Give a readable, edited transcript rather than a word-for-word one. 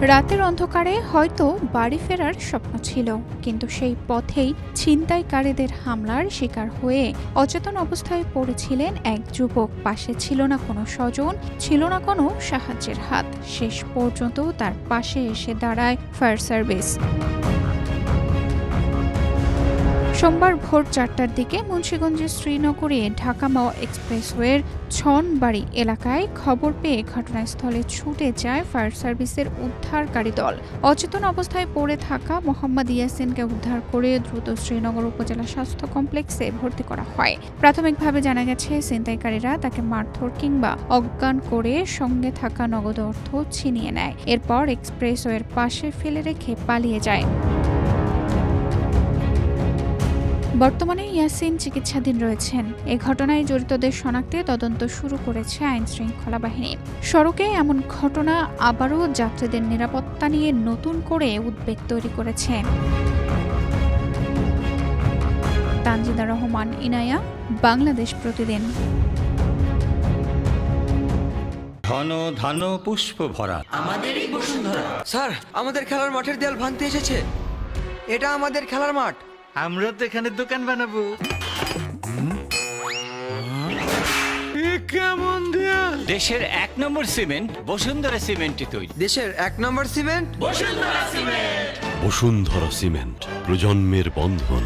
রাতের অন্ধকারে হয়তো বাড়ি ফেরার স্বপ্ন ছিল, কিন্তু সেই পথেই ছিনতাইকারীদের হামলার শিকার হয়ে অচেতন অবস্থায় পড়েছিলেন এক যুবক। পাশে ছিল না কোনো স্বজন, ছিল না কোনো সাহায্যের হাত। শেষ পর্যন্ত তার পাশে এসে দাঁড়ায় ফায়ার সার্ভিস। সোমবার ভোর 4টার দিকে মুন্সিগঞ্জের শ্রীনগরে ঢাকা মাওয়া এক্সপ্রেসওয়ের ছনবাড়ি এলাকায় খবর পেয়ে ঘটনাস্থলে ছুটে যায় ফায়ার সার্ভিসের উদ্ধারকারী দল। অচেতন অবস্থায় পড়ে থাকা মোহাম্মদ ইয়াসিনকে উদ্ধার করে দ্রুত শ্রীনগর উপজেলা স্বাস্থ্য কমপ্লেক্সে ভর্তি করা হয়। প্রাথমিকভাবে জানা গেছে, ছিনতাইকারীরা তাকে মারধর কিংবা অজ্ঞান করে সঙ্গে থাকা নগদ অর্থ ছিনিয়ে নেয়। এরপর এক্সপ্রেসওয়ের পাশে ফেলে রেখে পালিয়ে যায়। বর্তমানে ইয়াসিন চিকিৎসাধীন রয়েছেন। এ ঘটনায় জড়িতদের শনাক্তে তদন্ত শুরু করেছে আইনশৃঙ্খলা বাহিনী। সড়কে এমন ঘটনা আবারও যাত্রীদের নিরাপত্তা নিয়ে নতুন করে উদ্বেগ তৈরি করেছে। তানজিদা রহমান ইনায়া, বাংলাদেশ প্রতিদিন। ঘন ধান পুষ্প ভরা আমাদেরই বসুন্ধরা। স্যার, আমাদের খেলার মাঠের দেয়াল ভাঙতে এসেছে। এটা আমাদের খেলার মাঠ। আমরা তো এখানে দোকান বানাবো। কেমন দেয়াল! দেশের 1 নম্বর সিমেন্ট বসুন্ধরা সিমেন্টই তৈরি। দেশের 1 নম্বর cement Bashundhara cement. Bashundhara cement, প্রজন্মের বন্ধন।